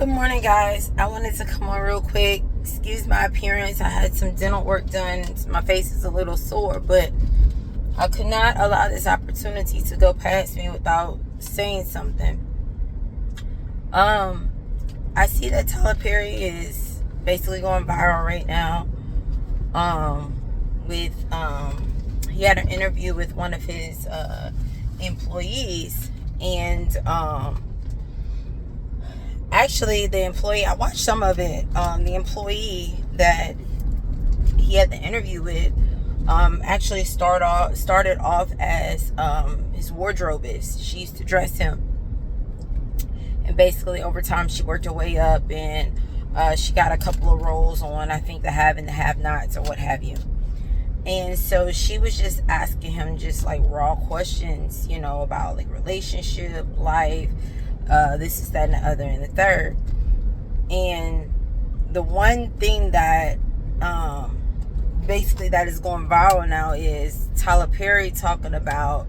Good morning, guys. I wanted to come on real quick. Excuse my appearance. I had some dental work done. My face is a little sore, but I could not allow this opportunity to go past me without saying something. I see that Tyler Perry is basically going viral right now. He had an interview with one of his employees, and actually the employee, I watched some of it. The employee that he had the interview with actually started off as his wardrobeist. She used to dress him, and basically over time she worked her way up, and she got a couple of roles on, I think, the have and the have nots or what have you. And so she was just asking him just like raw questions, about like relationship, life, this is that and the other and the third. And the one thing that basically that is going viral now is Tyler Perry talking about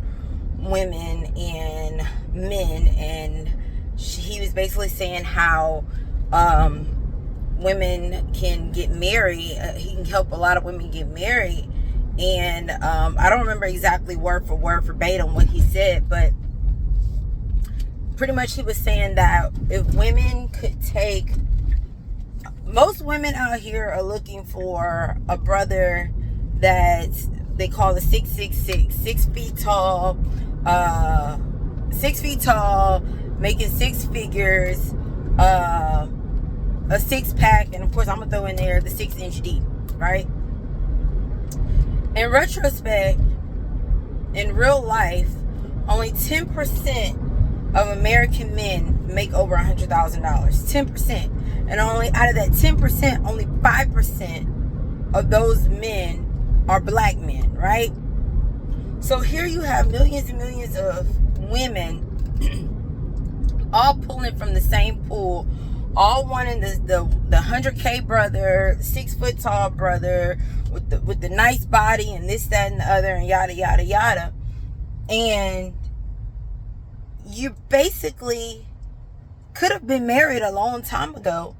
women and men, and he was basically saying how women can get married. He can help a lot of women get married. And I don't remember exactly word for word verbatim what he said, but pretty much he was saying that if women could take, most women out here are looking for a brother that they call a 666, 6 feet tall, 6 feet tall, making six figures, a six pack, and of course I'm gonna throw in there the 6-inch deep, right? In retrospect, in real life, only 10% of American men make over $100,000. 10%. And only out of that 10%, only 5% of those men are black men, right? So here you have millions and millions of women all pulling from the same pool, all wanting the 100K brother, 6 foot tall brother with the nice body and this, that, and the other, and yada yada yada. And you basically could have been married a long time ago,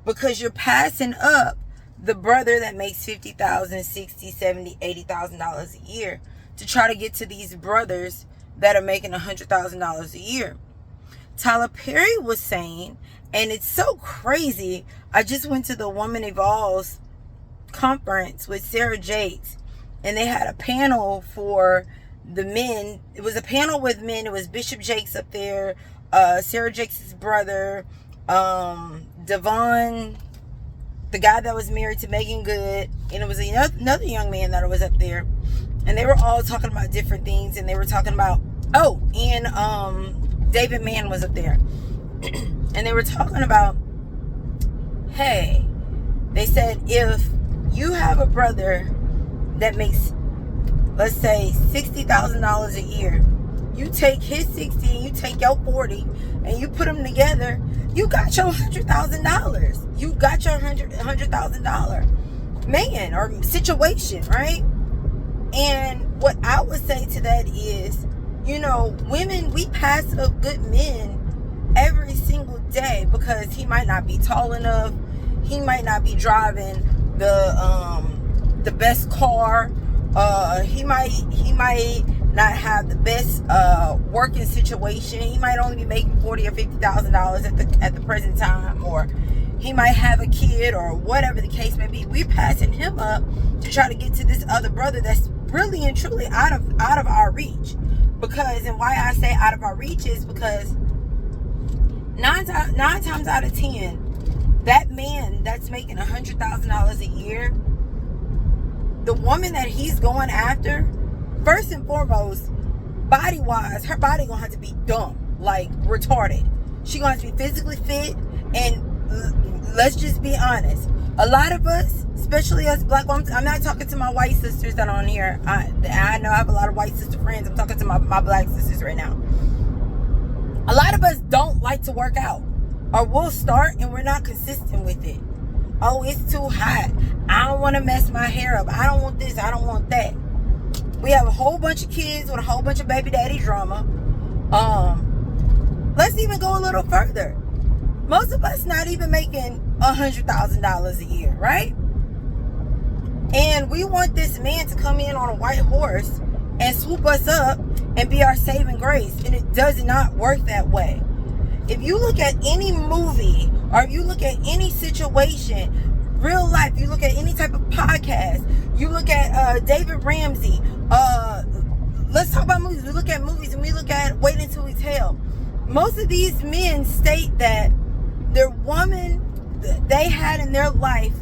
because you're passing up the brother that makes $50,000, $60,000, $70,000, $80,000 a year to try to get to these brothers that are making $100,000 a year. Tyler Perry was saying, and it's so crazy, I just went to the Woman Evolves conference with Sarah Jakes, and they had a panel for the men. It was a panel with men. It was Bishop Jakes up there, Sarah Jakes' brother, Devon, the guy that was married to Megan Good, and it was another young man that was up there, and they were all talking about different things, and they were talking about, David Mann was up there, and they were talking about, hey, they said, if you have a brother that makes, let's say, $60,000 a year, you take his 60 and you take your 40 and you put them together, you got your $100,000. You got your $100,000 man or situation, right? And what I would say to that is, women, we pass up good men every single day because he might not be tall enough, he might not be driving the best car, he might not have the best working situation, he might only be making $40,000 or $50,000 at the present time, or he might have a kid, or whatever the case may be. We're passing him up to try to get to this other brother that's really and truly out of our reach. Because, and why I say out of our reach is because nine times out of 10, that man that's making $100,000 a year, the woman that he's going after, first and foremost, body-wise, her body gonna have to be dumb, like retarded. She gonna have to be physically fit, and let's just be honest. A lot of us, especially us black women, I'm not talking to my white sisters that are on here. I know I have a lot of white sister friends. I'm talking to my black sisters right now. A lot of us don't like to work out, or we'll start and we're not consistent with it. Oh, it's too hot. I don't want to mess my hair up. I don't want this. I don't want that. We have a whole bunch of kids with a whole bunch of baby daddy drama. Let's even go a little further. Most of us not even making $100,000 a year, right? And we want this man to come in on a white horse and swoop us up and be our saving grace. And it does not work that way. If you look at any movie, or if you look at any situation, real life, you look at any type of podcast, you look at David Ramsey, let's talk about movies. We look at movies and we look at Wait Until We Tell. Most of these men state that their woman they had in their life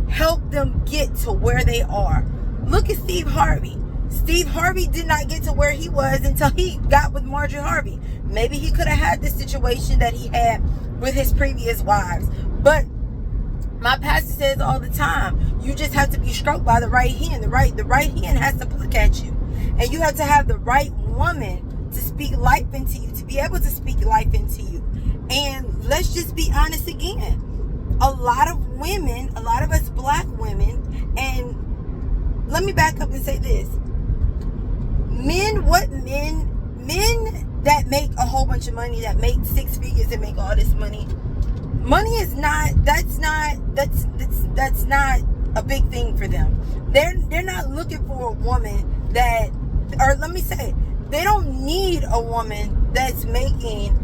helped them get to where they are. Look at Steve Harvey. Steve Harvey did not get to where he was until he got with Marjorie Harvey. Maybe he could have had this situation that he had with his previous wives. But my pastor says all the time, you just have to be stroked by the right hand. The right hand has to look at you. And you have to have the right woman to speak life into you, to be able to speak life into you. And let's just be honest again. A lot of women, a lot of us black women, and let me back up and say this. Men that make a whole bunch of money, that make six figures and make all this money is not, that's not a big thing for them. They're not looking for a woman that, or let me say, they don't need a woman that's making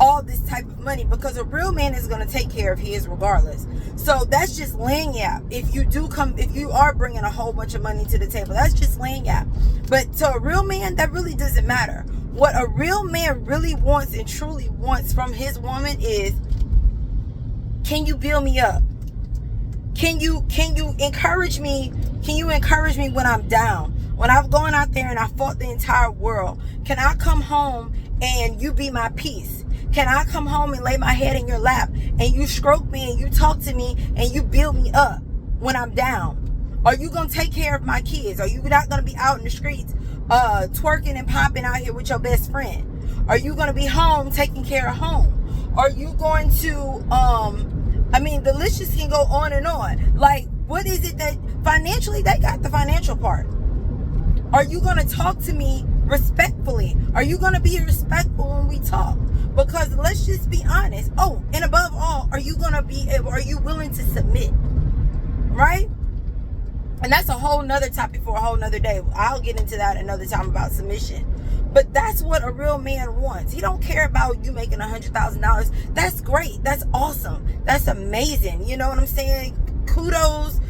all this type of money, because a real man is going to take care of his regardless. So that's just laying out. If you are bringing a whole bunch of money to the table, that's just laying out. But to a real man, that really doesn't matter. What a real man really wants and truly wants from his woman is, can you build me up? Can you encourage me? Can you encourage me when I'm down? When I've gone out there and I fought the entire world, can I come home and you be my peace? Can I come home and lay my head in your lap and you stroke me and you talk to me and you build me up when I'm down? Are you going to take care of my kids? Are you not going to be out in the streets twerking and popping out here with your best friend? Are you going to be home taking care of home? Are you going to, the list just can go on and on. Like, what is it that financially, they got the financial part. Are you going to talk to me respectfully? Are you going to be respectful when we talk? Because let's just be honest. Oh, and above all, are you willing to submit? Right? And that's a whole nother topic for a whole nother day. I'll get into that another time about submission. But that's what a real man wants. He don't care about you making $100,000. That's great. That's awesome. That's amazing. You know what I'm saying? Kudos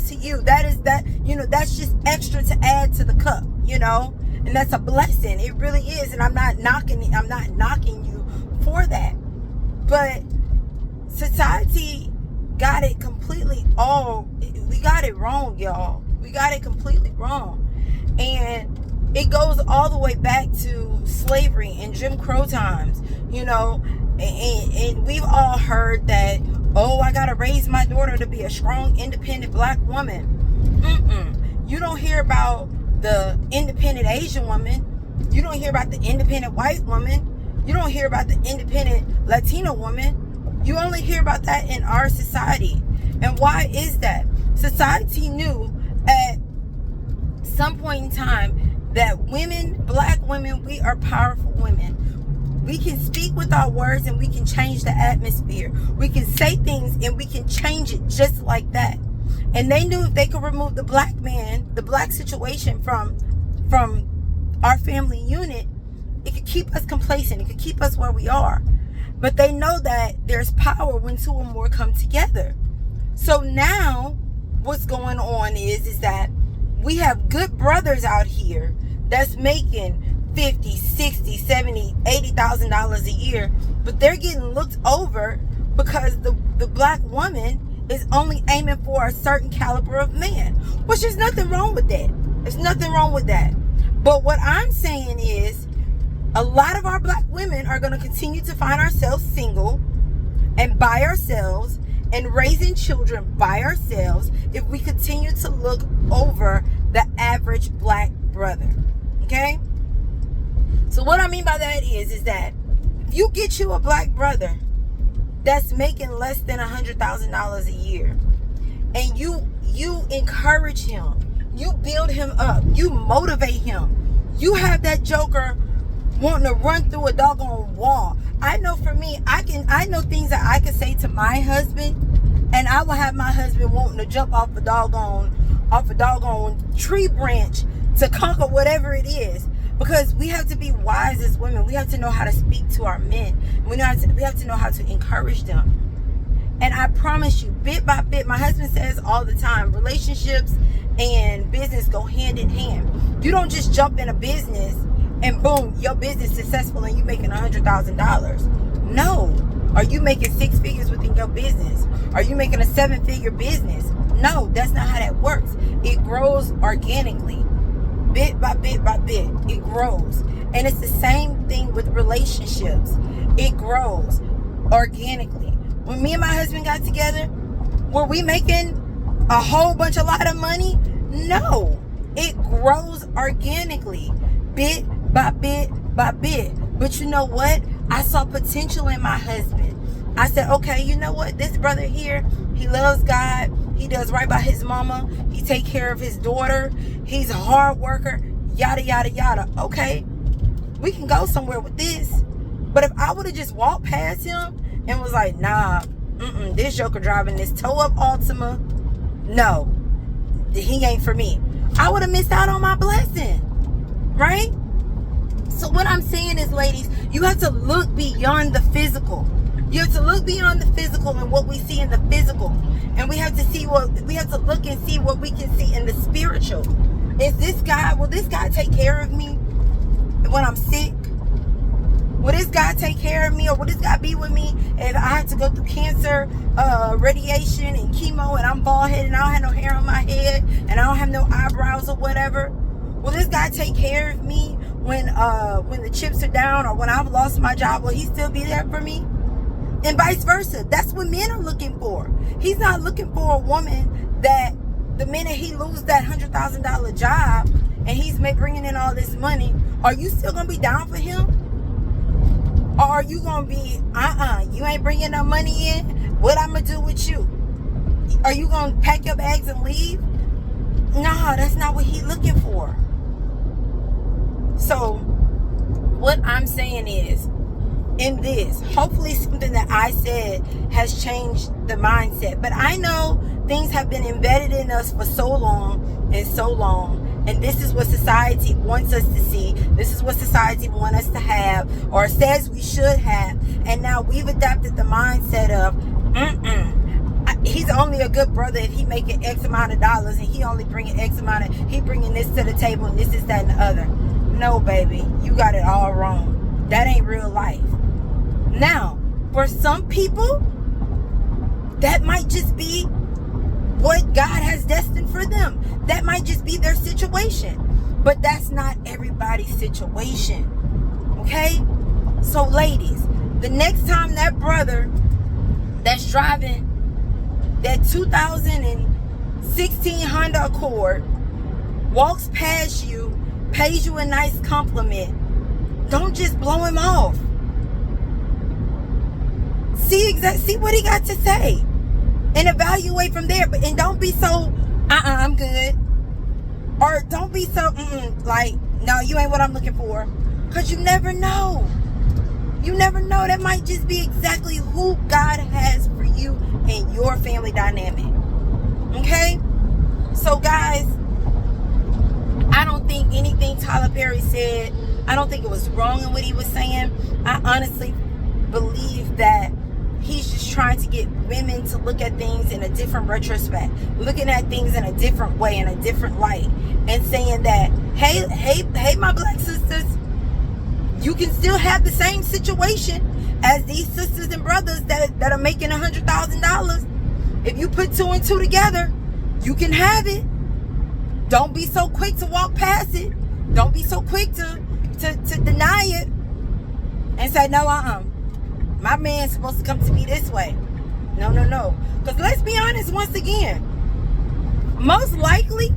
to you. That's just extra to add to the cup, and that's a blessing. It really is. And I'm not knocking you for that. But society got it completely we got it wrong, y'all. We got it completely wrong. And it goes all the way back to slavery and Jim Crow times, and we've all heard that, I got to raise my daughter to be a strong, independent black woman. You don't hear about the independent Asian woman. You don't hear about the independent white woman. You don't hear about the independent Latino woman. You only hear about that in our society. And why is that? Society knew at some point in time that women, black women, we are powerful women. We can speak with our words and we can change the atmosphere. We can say things and we can change it just like that. And they knew if they could remove the black man, the black situation from our family unit, it could keep us complacent. It could keep us where we are. But they know that there's power when two or more come together. So now what's going on is that we have good brothers out here that's making $50,000, $60,000, $70,000, $80,000 a year, but they're getting looked over because the black woman is only aiming for a certain caliber of man, which there's nothing wrong with that. There's nothing wrong with that. But what I'm saying is, a lot of our black women are going to continue to find ourselves single and by ourselves and raising children by ourselves if we continue to look over the average black brother. Okay? So what I mean by that is that if you get you a black brother that's making less than $100,000 a year, and you encourage him, you build him up, you motivate him, you have that joker wanting to run through a doggone wall. I know for me, I know things that I can say to my husband, and I will have my husband wanting to jump off a doggone tree branch to conquer whatever it is. Because we have to be wise as women. We have to know how to speak to our men. We have to know how to encourage them. And I promise you, bit by bit, my husband says all the time, relationships and business go hand in hand. You don't just jump in a business and boom, your business is successful and you making $100,000. No. Are you making 6 figures within your business? Are you making a 7-figure business? No, that's not how that works. It grows organically. Bit by bit by bit, it grows. And it's the same thing with relationships. It grows organically. When me and my husband got together, were we making a lot of money? No. It grows organically, bit by bit by bit. But you know what? I saw potential in my husband. I said, okay, you know what? This brother here, he loves God. He does right by his mama. He take care of his daughter. He's a hard worker. Yada, yada, yada. Okay, we can go somewhere with this. But if I would have just walked past him and was like, nah, this joker driving this toe-up Altima, no, he ain't for me, I would have missed out on my blessing, right? So what I'm saying is, ladies, you have to look beyond the physical. You have to look beyond the physical and what we see in the physical. And we have to look and see what we can see in the spiritual. Will this guy take care of me when I'm sick? Will this guy take care of me, or will this guy be with me if I have to go through cancer, radiation and chemo, and I'm bald headed and I don't have no hair on my head and I don't have no eyebrows or whatever? Will this guy take care of me when the chips are down, or when I've lost my job? Will he still be there for me? And vice versa. That's what men are looking for. He's not looking for a woman that the minute he loses that $100,000 job and he's bringing in all this money, are you still going to be down for him? Or are you going to be, you ain't bringing no money in? What I'm going to do with you? Are you going to pack your bags and leave? No, that's not what he's looking for. So, what I'm saying is, in this, hopefully something that I said has changed the mindset. But I know things have been embedded in us for so long and so long. And this is what society wants us to see. This is what society wants us to have, or says we should have. And now we've adapted the mindset of, he's only a good brother if he making X amount of dollars, and he only bringing X amount of, he bringing this to the table and this, that, and the other. No, baby, you got it all wrong. That ain't real life. Now, for some people, that might just be what God has destined for them. That might just be their situation. But that's not everybody's situation. Okay? So, ladies, the next time that brother that's driving that 2016 Honda Accord walks past you, pays you a nice compliment, don't just blow him off. See what he got to say and evaluate from there. And don't be so I'm good, or don't be so like, no, you ain't what I'm looking for, because you never know. That might just be exactly who God has for you and your family dynamic. Okay? So guys, I don't think anything Tyler Perry said, I don't think it was wrong in what he was saying. I honestly believe that he's just trying to get women to look at things in a different retrospect, looking at things in a different way, in a different light, and saying that, hey, my black sisters, you can still have the same situation as these sisters and brothers that are making $100,000. If you put 2 and 2 together, you can have it. Don't be so quick to walk past it. Don't be so quick to deny it and say, no, my man's supposed to come to me this way. No. Because let's be honest, once again, most likely,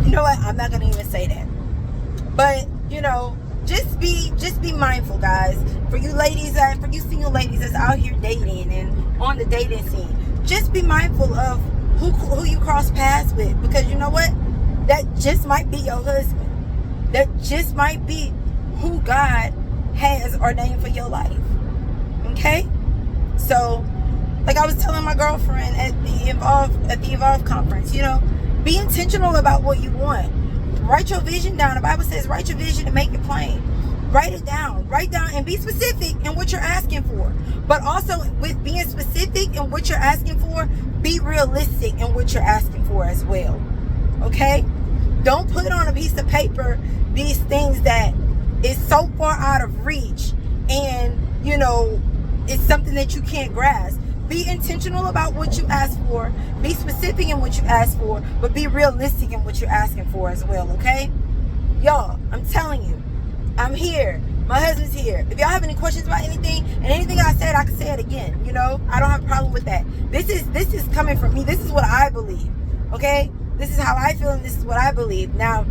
you know what? I'm not going to even say that. But, just be mindful, guys. For you ladies, for you single ladies that's out here dating and on the dating scene, just be mindful of who you cross paths with. Because you know what? That just might be your husband. that just might be who God has ordained for your life. Okay? So, like I was telling my girlfriend at the Evolve conference, you know, be intentional about what you want. Write your vision down. The Bible says write your vision and make it plain. Write it down. Write down and be specific in what you're asking for. But also, with being specific in what you're asking for, be realistic in what you're asking for as well. Okay? Don't put on a piece of paper these things that is so far out of reach and, you know, it's something that you can't grasp. Be intentional about what you ask for. Be specific in what you ask for, but be realistic in what you're asking for as well, okay? Y'all, I'm telling you, I'm here. My husband's here. If y'all have any questions about anything, and anything I said, I can say it again. You know, I don't have a problem with that. This is coming from me. This is what I believe, okay? This is how I feel, and this is what I believe. Now,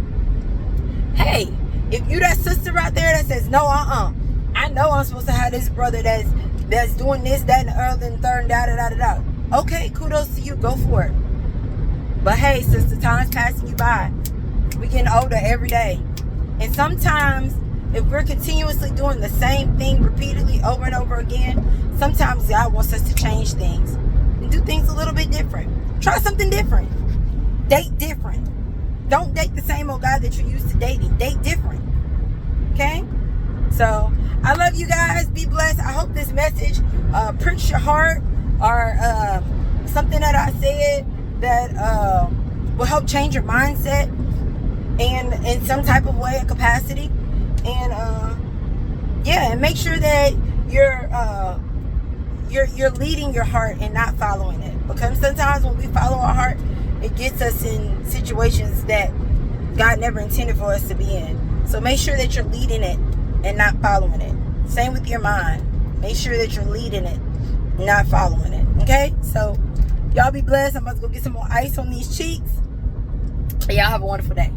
hey, if you that sister out there that says, no, I know I'm supposed to have this brother that's doing this, that, and the other, and third, and da. Okay, kudos to you. Go for it. But hey, sister, time's passing you by. We're getting older every day. And sometimes, if we're continuously doing the same thing repeatedly over and over again, sometimes God wants us to change things and do things a little bit different. Try something different. Date different. Don't date the same old guy that you're used to dating. Date different. Okay? So, I love you guys. Be blessed. I hope this message pricks your heart, or something that I said that will help change your mindset and in some type of way, a capacity. And yeah, and make sure that you're leading your heart and not following it. Because sometimes when we follow our heart, it gets us in situations that God never intended for us to be in. So make sure that you're leading it and not following it. Same with your mind. Make sure that you're leading it, not following it. Okay? So, y'all be blessed. I'm about to go get some more ice on these cheeks. Y'all have a wonderful day.